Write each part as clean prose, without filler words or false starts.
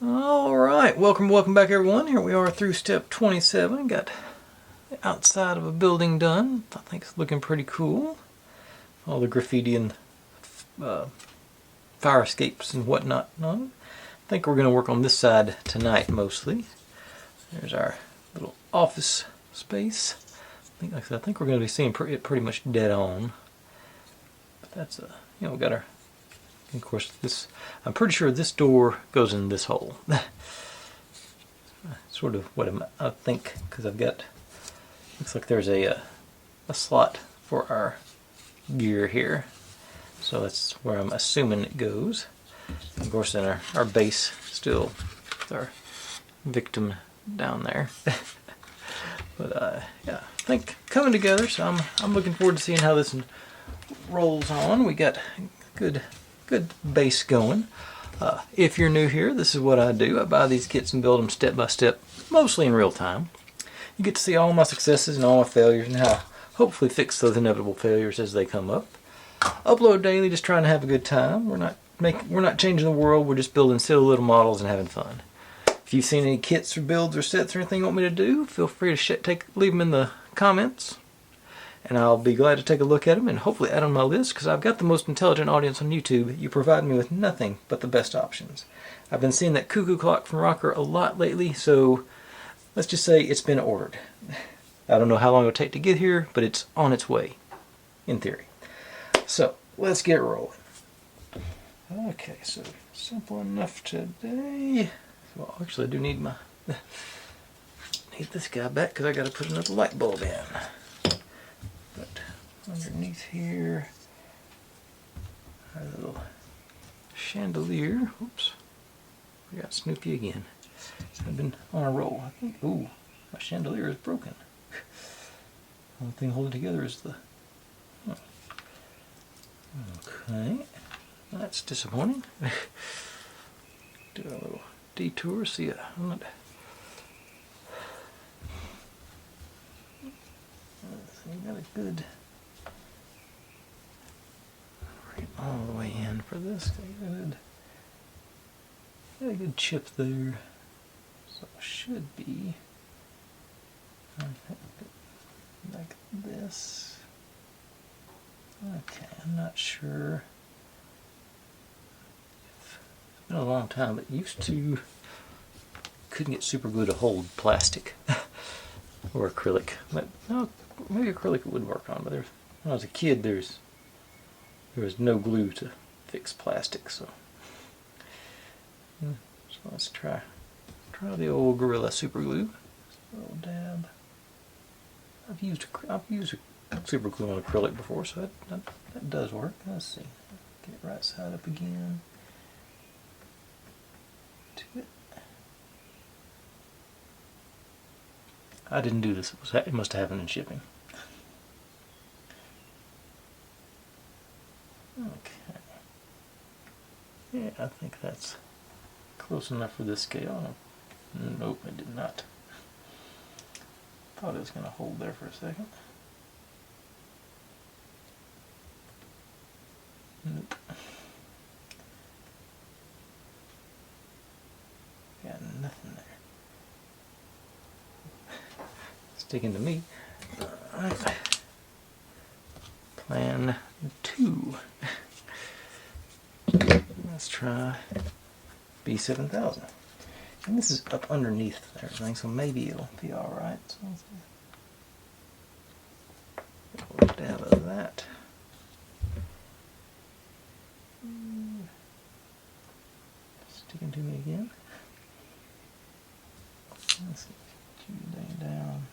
Alright, welcome back everyone. Here we are through step 27. Got the outside of a building done. I think it's looking pretty cool. All the graffiti and fire escapes and whatnot. I think we're going to work on this side tonight mostly. There's our little office space. I think we're going to be seeing it pretty much dead on. But that's we got our. Of course, I'm pretty sure this door goes in this hole. Sort of what I think, because I've got, looks like there's a slot for our gear here. So that's where I'm assuming it goes. Of course, then our base still with our victim down there. But yeah, I think coming together, so I'm looking forward to seeing how this rolls on. We got good base going. If you're new here, this is what I do. I buy these kits and build them step by step, mostly in real time. You get to see all my successes and all my failures and how hopefully fix those inevitable failures as they come up. Upload daily, just trying to have a good time. We're not changing the world. We're just building silly little models and having fun. If you've seen any kits or builds or sets or anything you want me to do, feel free to leave them in the comments. And I'll be glad to take a look at them and hopefully add on my list, because I've got the most intelligent audience on YouTube. You provide me with nothing but the best options. I've been seeing that cuckoo clock from Rocker a lot lately, so let's just say it's been ordered. I don't know how long it'll take to get here, but it's on its way, in theory. So, let's get rolling. Okay, so simple enough today. Well, actually I do need this guy back, because I got to put another light bulb in. But underneath here, our little chandelier. Oops, we got Snoopy again. I've been on a roll. I think. Ooh, my chandelier is broken. Only thing holding together is the. Okay, that's disappointing. Do a little detour. See, I'm not. You got a good right all the way in for this. Got a good chip there, so it should be like this. Okay, I'm not sure. It's been a long time, but used to couldn't get super glue to hold plastic or acrylic, but no. Maybe acrylic would work on, but when I was a kid, there was no glue to fix plastic, so let's try the old Gorilla super glue. Just a little dab. I've used super glue on acrylic before, so that does work. Let's see. Get it right side up again. To it. I didn't do this. It must have happened in shipping. Okay. Yeah, I think that's close enough for this scale. Nope, it did not. Thought it was going to hold there for a second. Nope. Got nothing there. Sticking to me. Alright. Plan 2. Let's try B7000. And this is up underneath everything, so maybe it'll be alright. So a little dab of that. Sticking to me again. Let's see. Down.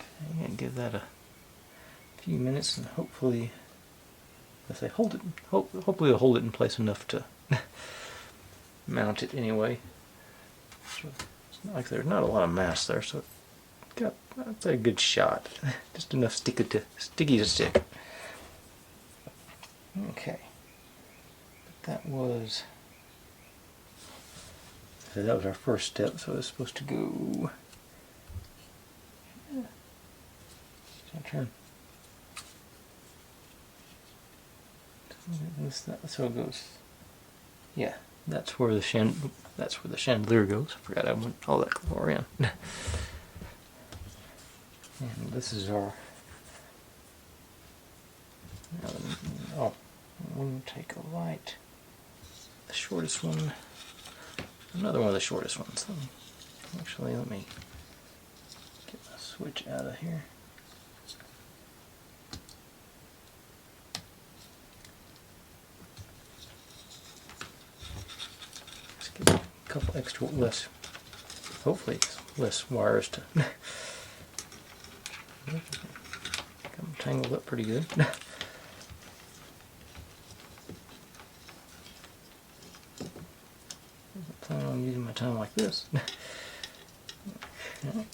Okay, and give that a few minutes, and hopefully, let's say, hopefully it'll hold it in place enough to mount it anyway. So it's not like there's not a lot of mass there, so got that's a good shot. Just enough sticky to stick. Okay, but that was our first step, so it's supposed to go. Yeah. Turn. So it goes yeah, that's where the chandelier goes. I forgot I went all that far in. And this is our. Oh, we'll take a light. The shortest one. Another one of the shortest ones. Actually, let me get my switch out of here. Let's get a couple extra less, hopefully less wires to. Got them tangled up pretty good. I plan on using my time like this. Okay.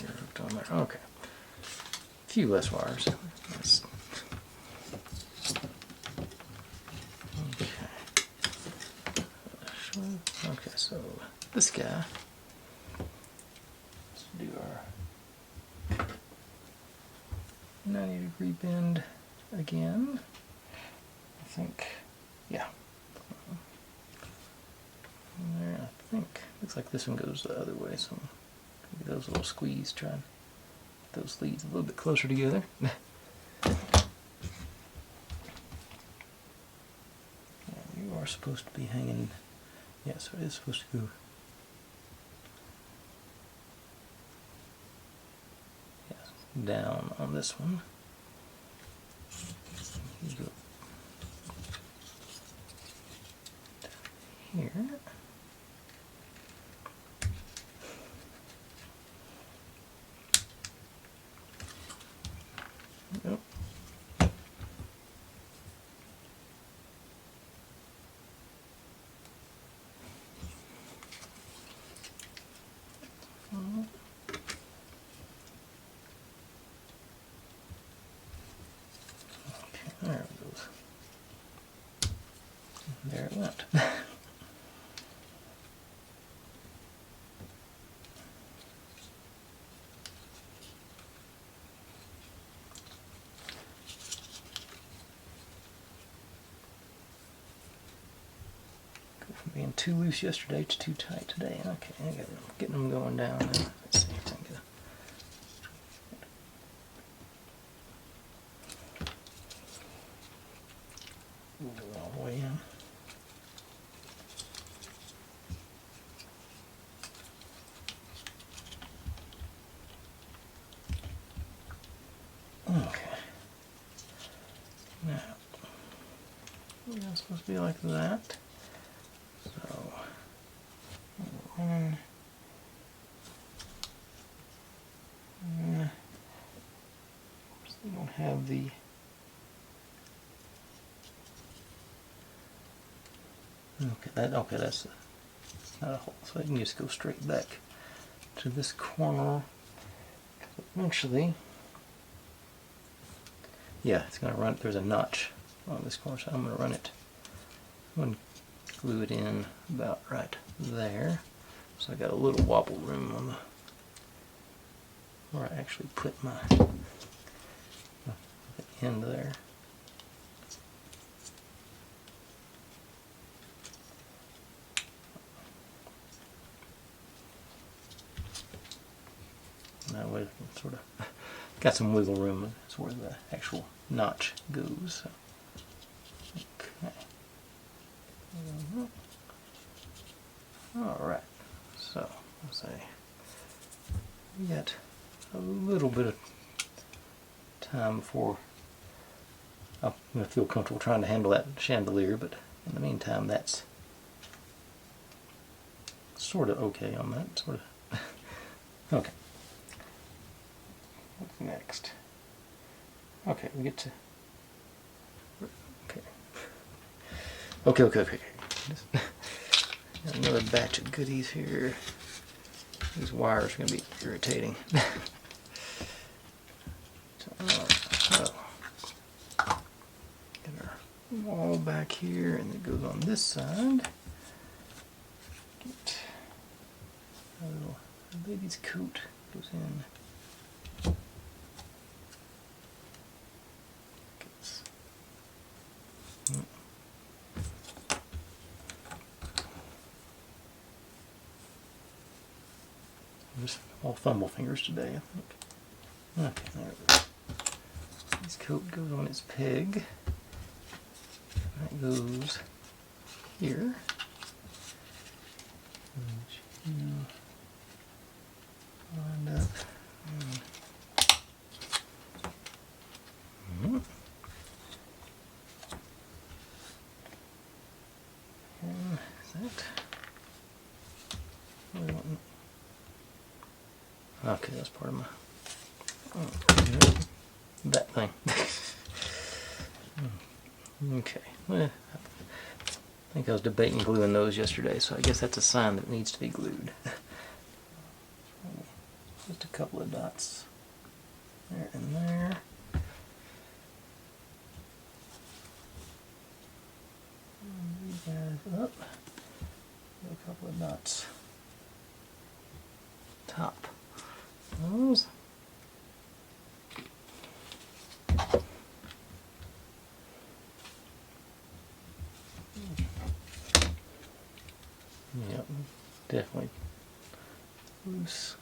You're hooked on there. Okay. A few less wires. Okay, so this guy. Let's do our 90-degree bend again. I think, yeah. There, I think. Looks like this one goes the other way, so maybe those little squeeze, try and get those leads a little bit closer together. You are supposed to be hanging, yeah, so it is supposed to go. Yes, down on this one. You go here. Yep. Okay, there it goes. There it went. Being too loose yesterday to too tight today. Okay, I got them, getting them going down now. Let's see if I can get move it all the way in. Okay. Now, it's supposed to be like that. So, and of course they don't have the that's not a hole, so I can just go straight back to this corner. Eventually, yeah, it's gonna run. There's a notch on this corner, so I'm gonna run it. I'm gonna glue it in about right there. So I got a little wobble room on the where I actually put my end there. That way, sort of got some wiggle room. That's where the actual notch goes. So. Okay. All right. So let's say we got a little bit of time before I'm going to feel comfortable trying to handle that chandelier, but in the meantime, that's sort of okay on that. Sort of. Okay. What's next? Okay, we get to. Okay. Got another batch of goodies here. These wires are going to be irritating. So, get our wall back here, and it goes on this side. Get a little baby's coat goes in Just all thumble fingers today, I think. Okay, there we go. This coat goes on its peg. That goes here. And you wind up. And is that? Okay, that's part of my. That thing. Okay. Well, I think I was debating gluing those yesterday, so I guess that's a sign that it needs to be glued. Just a couple of dots there and there. And these guys up. A couple of dots. Top. Those. Yep, definitely loose.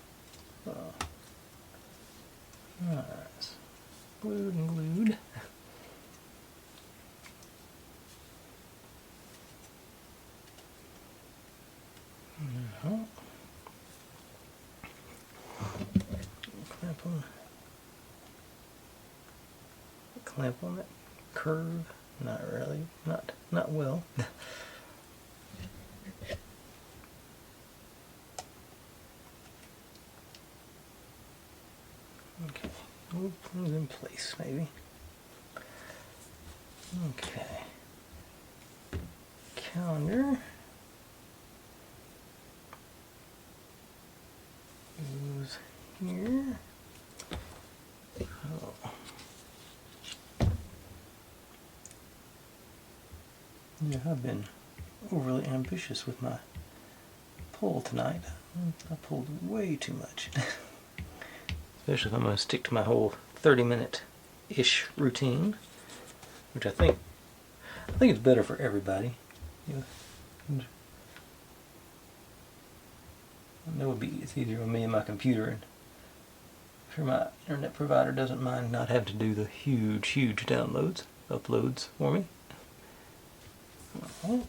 Alright, glued and glued. Clamp on that curve. Not really. Not well. Okay, we'll put it in place maybe. Okay. Calendar. Goes here. Oh. Yeah, I've been overly ambitious with my pull tonight. I pulled way too much. Especially if I'm going to stick to my whole 30-minute-ish routine, which I think it's better for everybody. You know, I know it's easier on me and my computer, and I'm sure my internet provider doesn't mind not having to do the huge uploads for me. And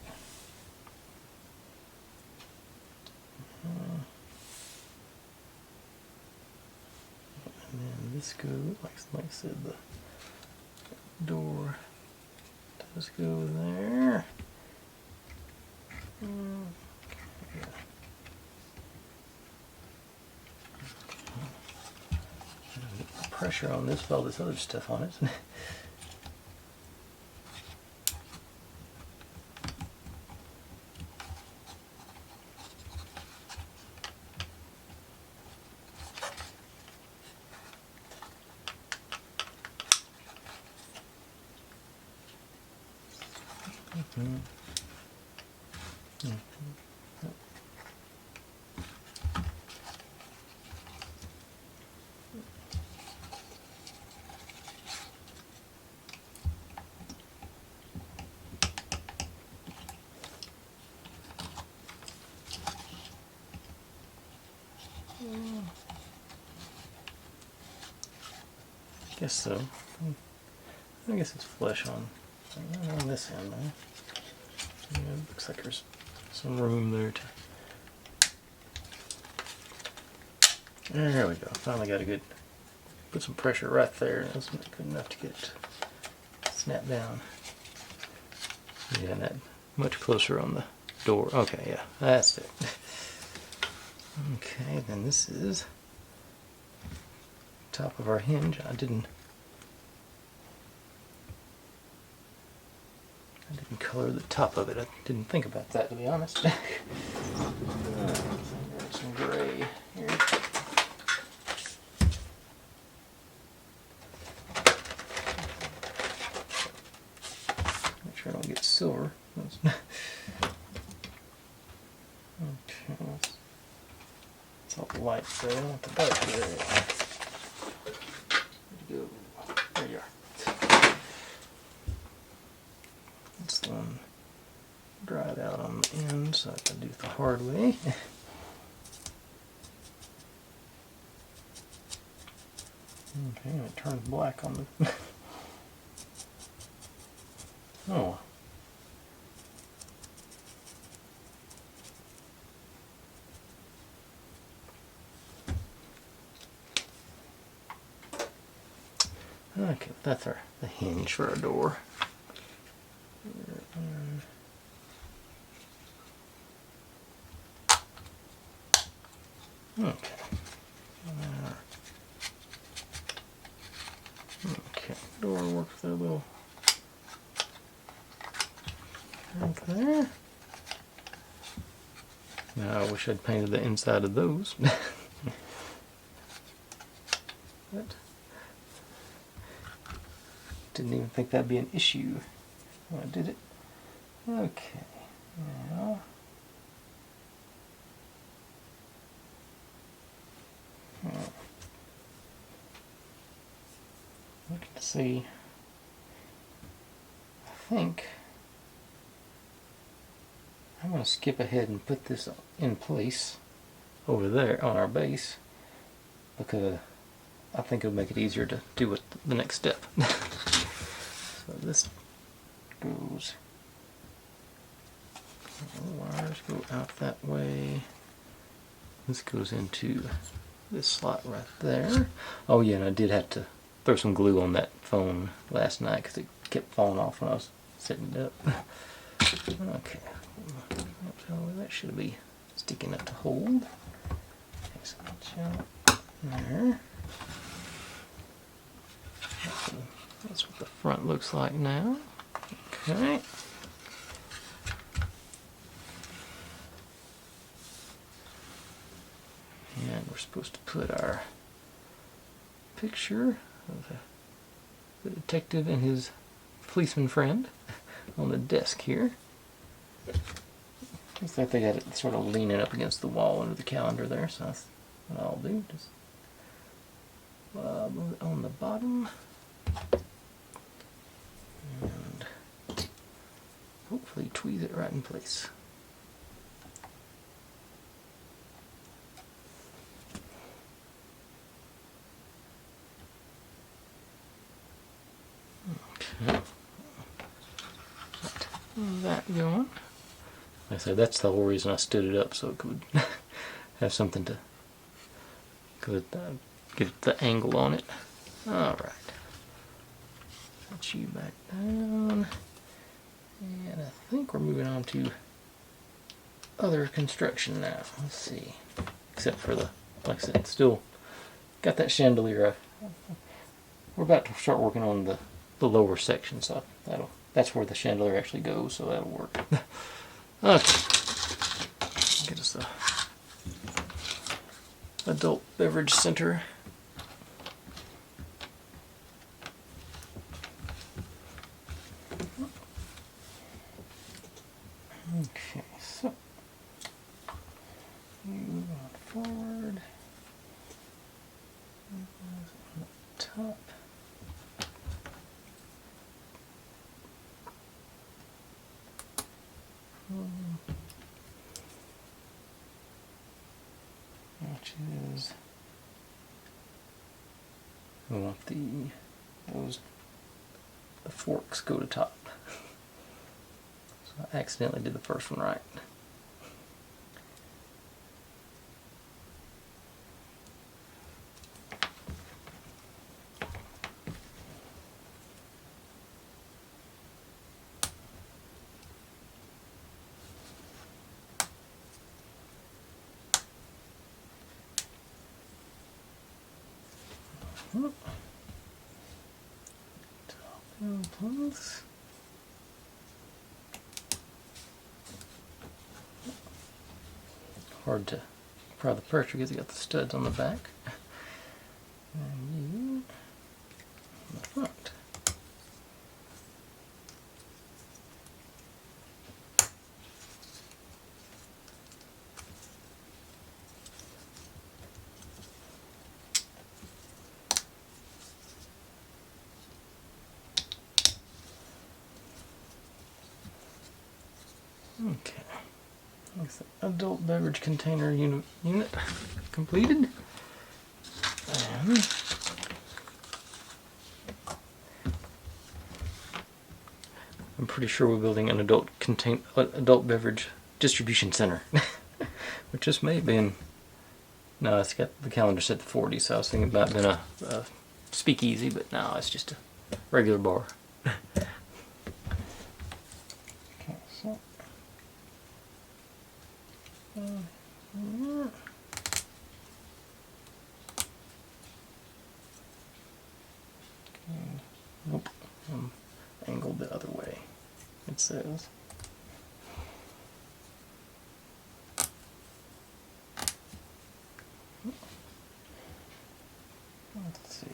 then this goes, like I said, the door does go there. Pressure on this with all this other stuff on it. Guess so. I guess it's flush on this end though. Yeah, it looks like there's some room there to. There we go. Finally got a good. Put some pressure right there. That's not good enough to get it snapped down. Yeah, and that much closer on the door. Okay, yeah, that's it. Okay, then this is top of our hinge. I didn't color the top of it. I didn't think about that, to be honest. Some gray here. Make sure I don't get silver. Okay, it's all the light there. I want the dark there. Go. There you are. This one dried out on the end, so I can do it the hard way. Okay, and it turns black on the... Oh. Okay, that's the hinge for our door. Okay. Okay, door works with a little right there. Now I wish I'd painted the inside of those. But didn't even think that'd be an issue when I did it. Okay, now looking to see. I think I'm going to skip ahead and put this in place over there on our base, because I think it'll make it easier to do with the next step. So this goes, wires go out that way. This goes into this slot right there. Oh yeah, and I did have to throw some glue on that phone last night because it kept falling off when I was setting it up. Okay, so that should be sticking up to hold. Okay, so there. That's what the front looks like now. Okay. And we're supposed to put our picture of the detective and his policeman friend on the desk here. Looks like they got it sort of leaning up against the wall under the calendar there, so that's what I'll do. Just move it on the bottom. And hopefully tweeze it right in place. Okay. Get that going. Like I said, that's the whole reason I stood it up, so it could have something to get the angle on it. Alright. Set you back down. And I think we're moving on to other construction now. Let's see. Except for the, like I said, still got that chandelier. We're about to start working on the lower section, so that's where the chandelier actually goes, so that'll work. Okay. Get us the adult beverage center. Okay, so move on forward. On the top. Which is, we want the forks go to top. So I accidentally did the first one right. Top in place. Hard to pry the pressure because you got the studs on the back. And you on the front. Okay, that's the adult beverage container unit completed. And pretty sure we're building an adult beverage distribution center, which just may have been. No, it's got the calendar set to 40, so I was thinking about being a speakeasy, but no, it's just a regular bar. Okay, so. Yeah. Nope, I'm angled the other way, it says. Let's see.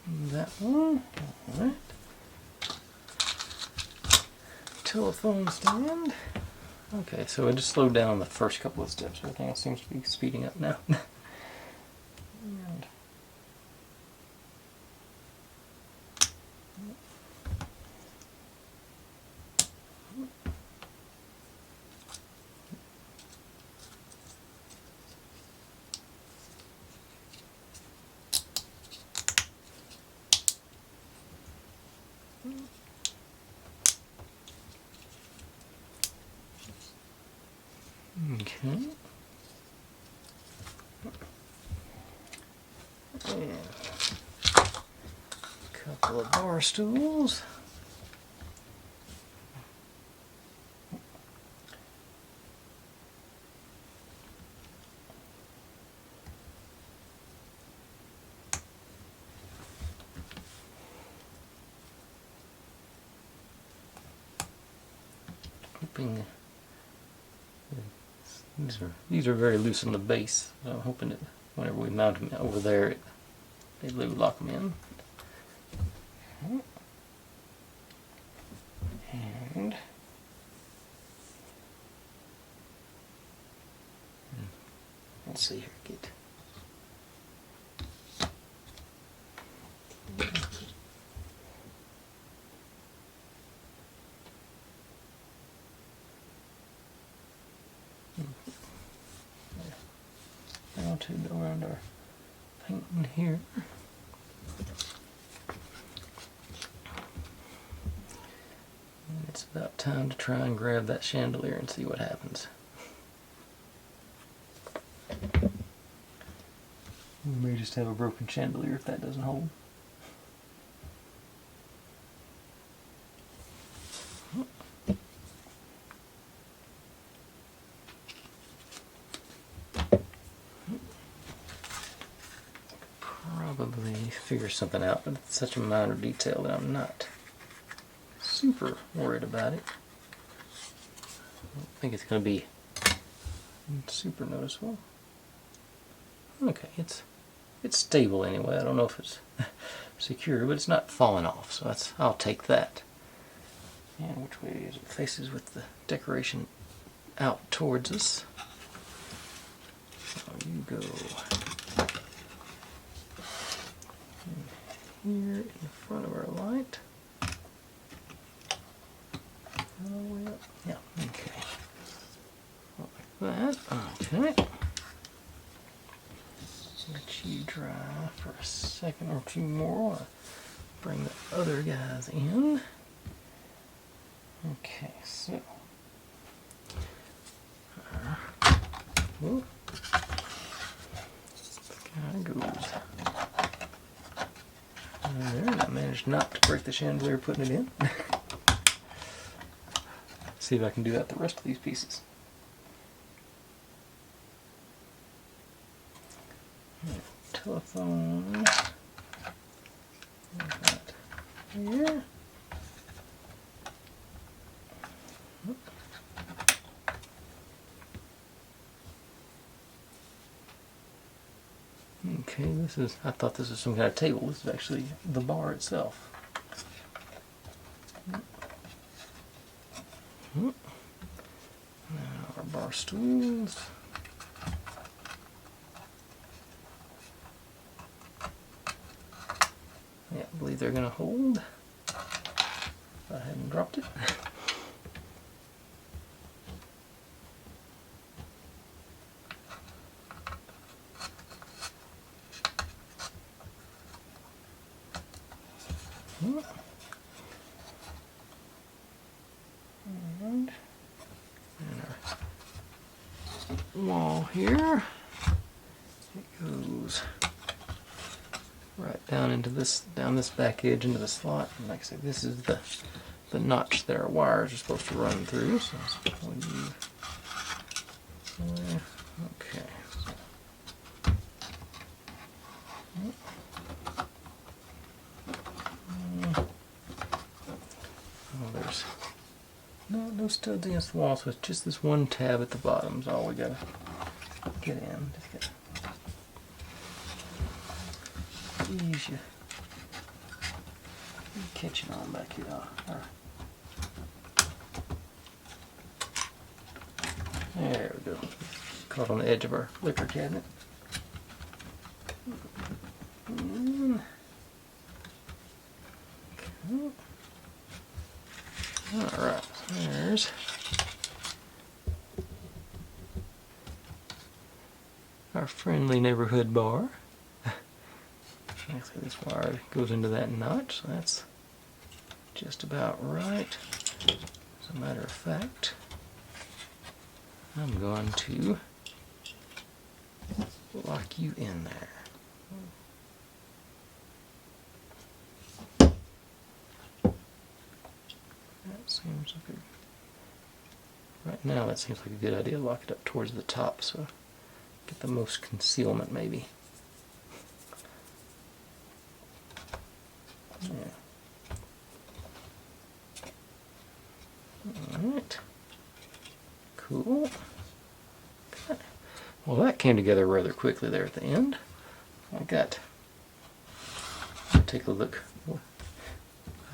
And that one, alright. Telephone stand. Okay, so I just slowed down the first couple of steps. Everything else seems to be speeding up now. And okay. And a couple of bar stools. Hoping these are very loose on the base. So I'm hoping that whenever we mount them over there, they lock them in. And let's see here, get. Now to go around our painting here. And it's about time to try and grab that chandelier and see what happens. We may just have a broken chandelier if that doesn't hold. Probably figure something out, but it's such a minor detail that I'm not super worried about it. I don't think it's going to be super noticeable. Okay, it's stable anyway. I don't know if it's secure, but it's not falling off, so I'll take that. And which way is it? Faces with the decoration out towards us. So you go here in front of our light. All the way up. Yeah, okay. Like that. Okay. Let you dry for a second or two more. Bring the other guys in. Okay, so. Whoop. Guy goes. There, and I managed not to break the chandelier putting it in. See if I can do that the rest of these pieces. Telephone. That here. This is, I thought this was some kind of table. This is actually the bar itself. Now our bar stools. Yeah, I believe they're going to hold. If I hadn't dropped it. And our wall here, it goes right down into this, down this back edge into the slot. And like I said, this is the notch that our wires are supposed to run through. So we'll use, okay. There's no studs against the wall, so it's just this one tab at the bottom is all we gotta get in. Just gotta ease you. Catching on back here. There we go. Caught on the edge of our liquor cabinet. Okay. Alright, there's our friendly neighborhood bar. Actually, this wire goes into that notch, so that's just about right. As a matter of fact, I'm going to lock you in there. That seems like right now that seems like a good idea. Lock it up towards the top so get the most concealment maybe. Yeah. Alright. Cool. Okay. Well, that came together rather quickly there at the end. Take a look.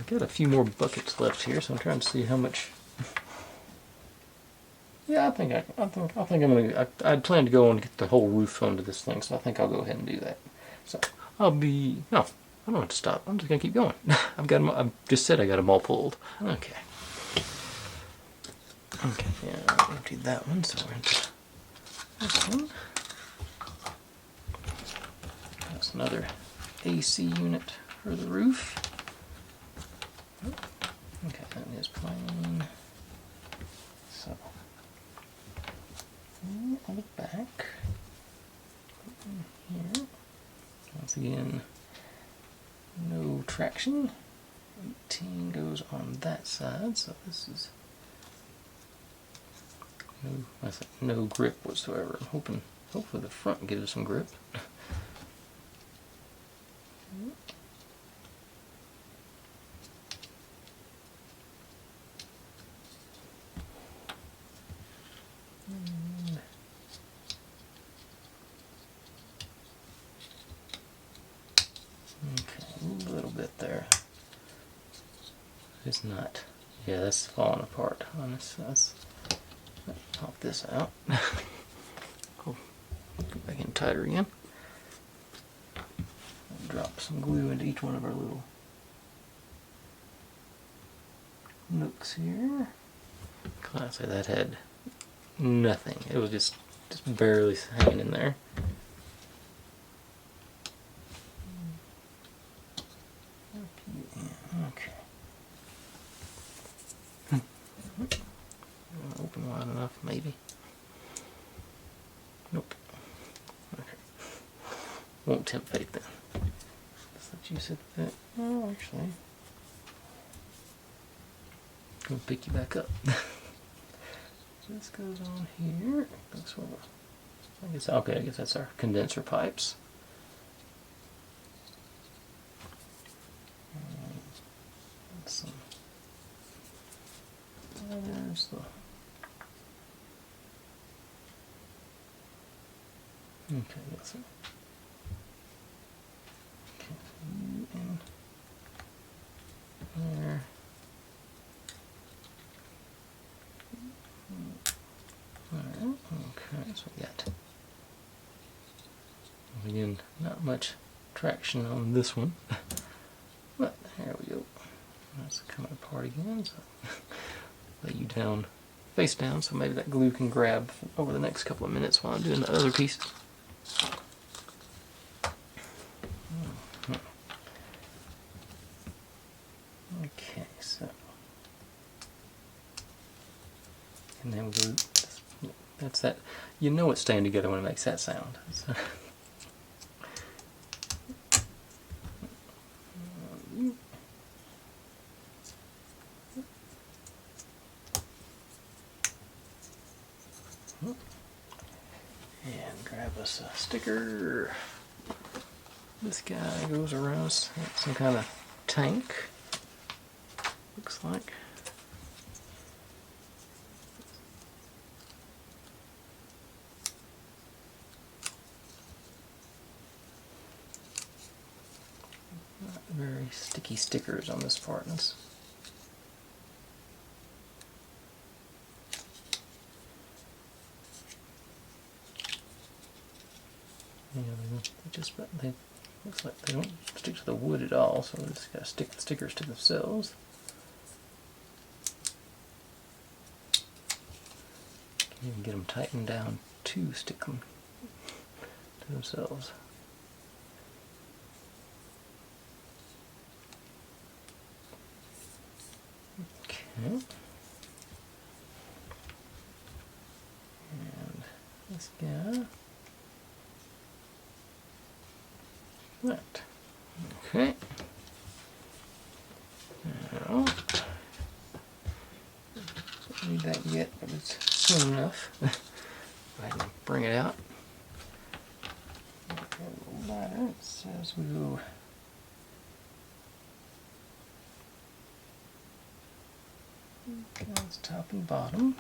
I got a few more buckets left here, so I'm trying to see how much. Yeah, I think I'm gonna. I'd planned to go and get the whole roof onto this thing, so I think I'll go ahead and do that. So I don't have to stop. I'm just gonna keep going. I've just said I got them all pulled. Okay. Okay. Yeah, I emptied that one, so we're into this one. That's another AC unit for the roof. Okay, that is plain. So, on the back, here, once again, no traction. 18 goes on that side, so this is no grip whatsoever. I'm hopefully the front gives us some grip. A little bit there. It's not. Yeah, that's falling apart on this. Let's pop this out. Go back in tighter again. Drop some glue into each one of our little nooks here. Classy, that had nothing. It was just barely hanging in there. Okay. Open wide enough, maybe. Nope. Okay. Won't tempt fate then. Just let you sit there. Oh, actually. Gonna pick you back up. This goes on here. That's what I guess. Okay, I guess that's our condenser pipes. There's the. Okay, that's it. Again, not much traction on this one, but there we go. That's coming apart again, so lay you down, face down, so maybe that glue can grab over the next couple of minutes while I'm doing the other pieces. Okay, so, and then we'll do, that's that, you know it's staying together when it makes that sound. So. And grab us a sticker. This guy goes around some kind of tank, looks like. Not very sticky stickers on this part. Yeah, they looks like they don't stick to the wood at all, so they just gotta stick the stickers to themselves. Can even get them tightened down to stick them to themselves. Okay. And this guy. That. Okay. Now, don't need that yet, but it's soon enough. I can bring it out. Okay, a little lighter. It says we go. That's top and bottom.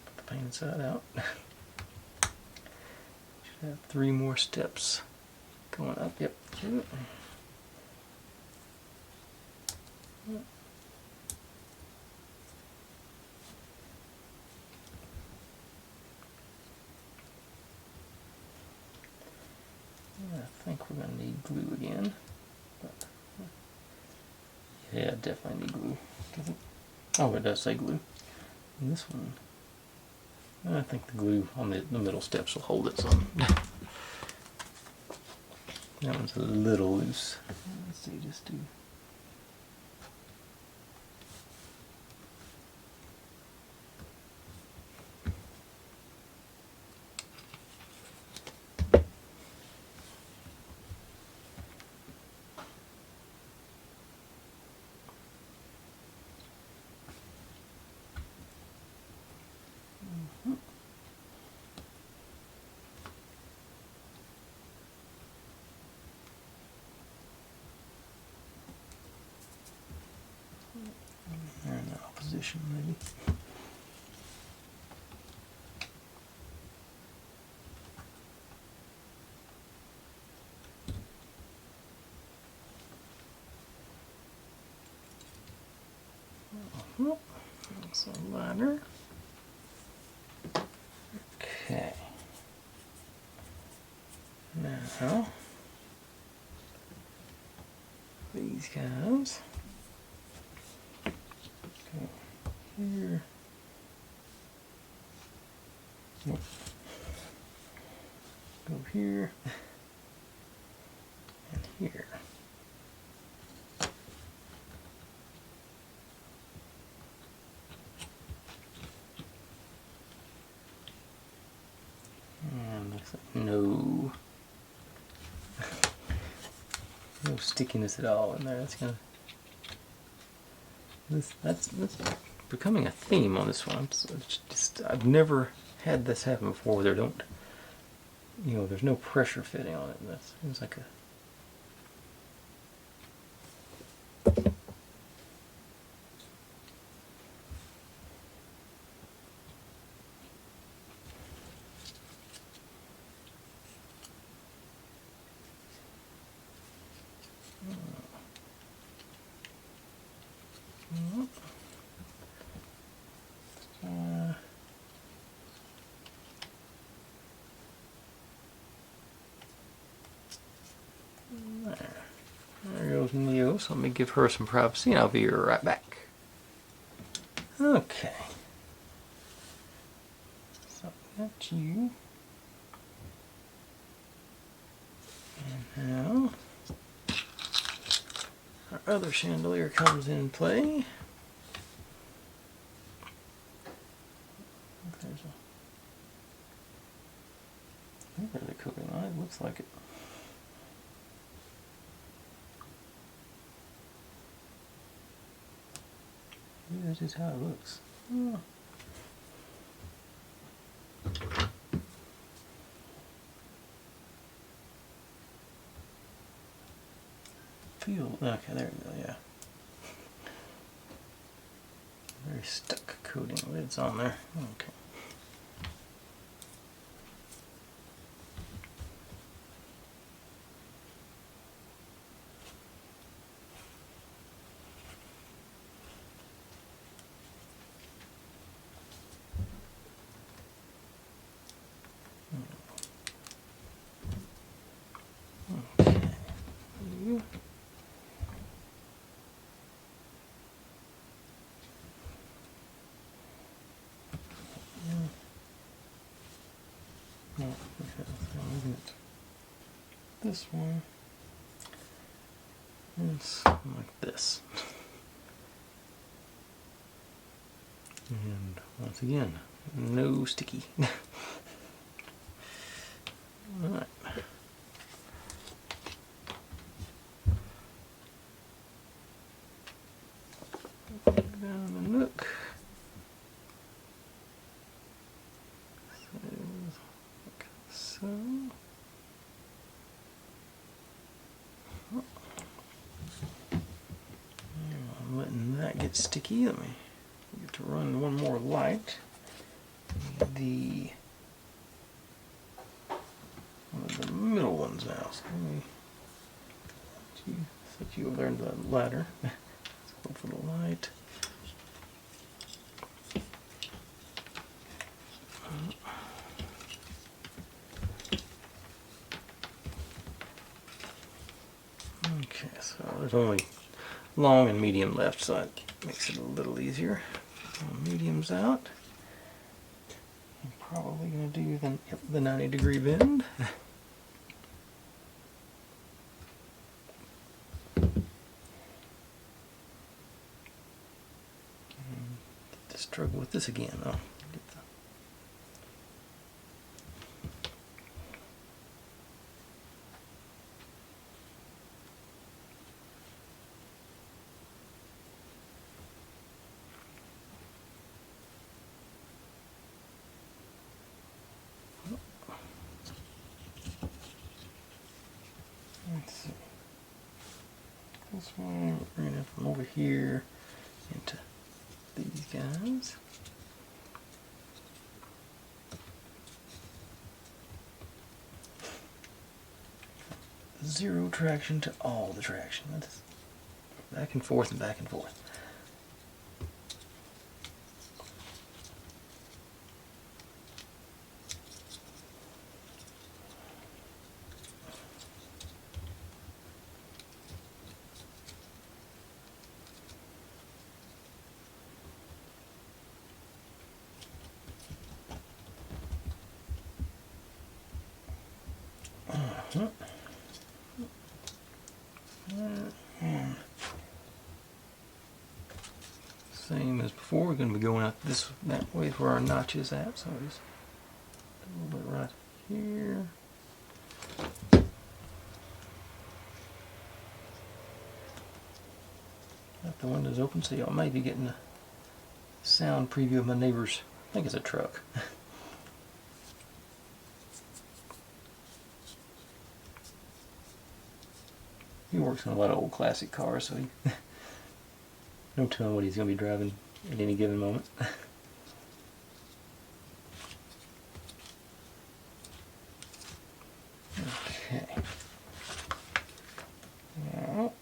Put the painted side out. Should have 3 more steps going up. Yep. Cute. I think we're going to need glue again. But, yeah, definitely need glue. Oh, it does say glue. And this one, I think the glue on the middle steps will hold it some. That one's a little loose. Let's see, just do. In opposition, maybe. That's a ladder. Okay. Now, these guys go here. Nope. Go here and here. And looks like no stickiness at all in there. That's gonna that's becoming a theme on this one. It's just I've never had this happen before. There don't, there's no pressure fitting on it. That seems like a There goes Neo, so let me give her some privacy and I'll be right back. Okay. So that's you. And now our other chandelier comes in play. There's a cooking line, looks like it. Maybe that's just how it looks. Oh. Okay, there we go, yeah. Very stuck coating lids on there. Okay. No, okay, so I'm looking at this one. It's like this. And once again, no sticky. Alright. Down the Nook. Like so. I'm letting that get sticky. Let me get to run one more light. One of the middle ones now. So let me set you over there into the ladder. Let's go for the light. Okay, so there's only long and medium left, so that makes it a little easier. Medium's out. I'm probably going to do the 90-degree bend. Struggle with this again though. Let's see. This one, we're bringing it from over here into these guys. Zero traction to all the traction. That's back and forth and back and forth. Same as before, we're going to be going out that way where our notch is at, so just a little bit right here. Got the windows open, so y'all may be getting a sound preview of my neighbor's, I think it's a truck. He works on a lot of old classic cars, so he don't tell him what he's going to be driving at any given moment. Okay. Now,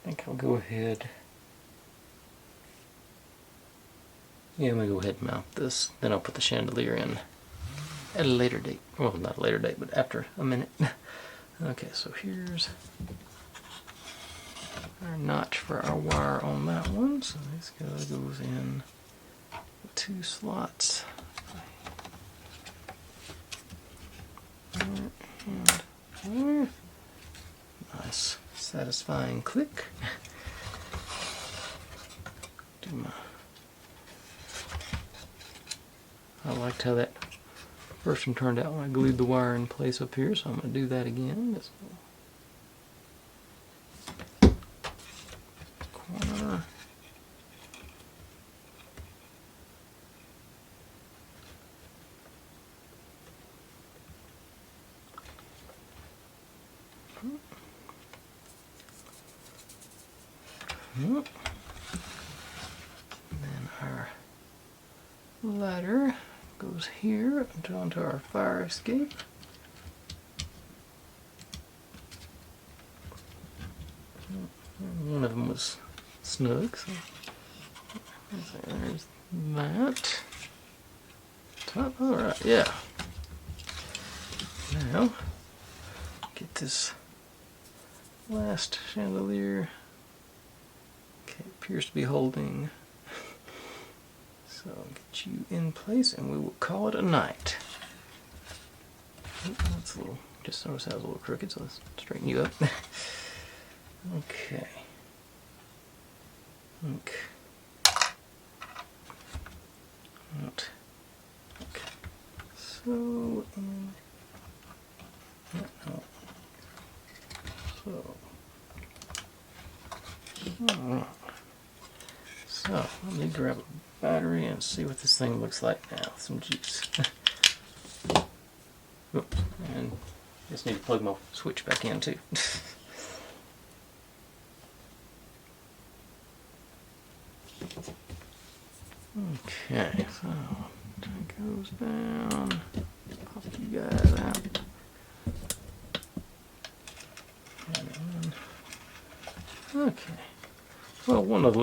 I think I'll go ahead. Yeah, I'm going to go ahead and mount this, then I'll put the chandelier in. at a later date. Well, not a later date, but after a minute. Okay, so here's our notch for our wire on that one. So this goes in 2 slots. And nice, satisfying click. I liked how that first one turned out when I glued the wire in place up here, so I'm going to do that again. This corner. And then our ladder goes here onto our fire escape. One of them was snug, so there's that. Top, alright, yeah. Now, get this last chandelier. Okay, it appears to be holding. So I'll get you in place and we will call it a night. That's a little, just notice that was a little crooked, so let's straighten you up. Okay. Nook. Okay. So, no. So, let me grab a battery and see what this thing looks like now. Some juice. Oops. And just need to plug my switch back in too. Okay, so it goes down. Pop you guys out. Okay. Well, one of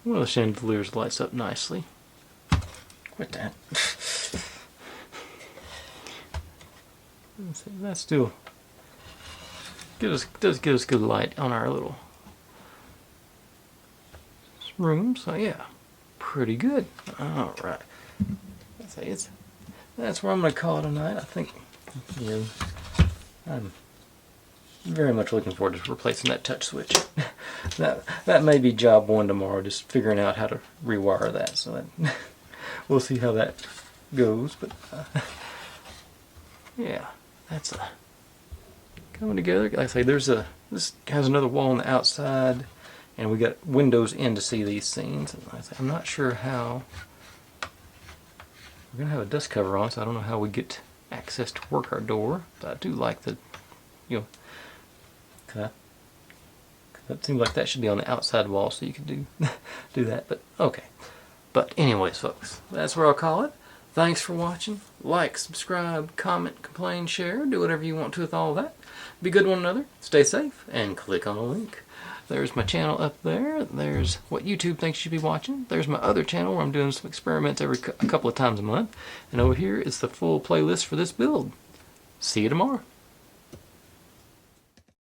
the chandeliers lights up nicely. Quit that. That still does give us good light on our little room. So yeah, pretty good. All right. That's where I'm going to call it a night. I think, you know, I'm very much looking forward to replacing that touch switch. that may be job 1 tomorrow, just figuring out how to rewire that. So that we'll see how that goes. But yeah, that's coming together. Like I say, this has another wall on the outside, and we got windows in to see these scenes. And I'm not sure how. We're gonna have a dust cover on, so I don't know how we get access to work our door. But I do like the, you know, that seems like that should be on the outside wall, so you could do that. But okay. But anyways, folks, that's where I'll call it. Thanks for watching. Like, subscribe, comment, complain, share. Do whatever you want to with all of that. Be good to one another. Stay safe, and click on the link. There's my channel up there. There's what YouTube thinks you should be watching. There's my other channel where I'm doing some experiments a couple of times a month. And over here is the full playlist for this build. See you tomorrow.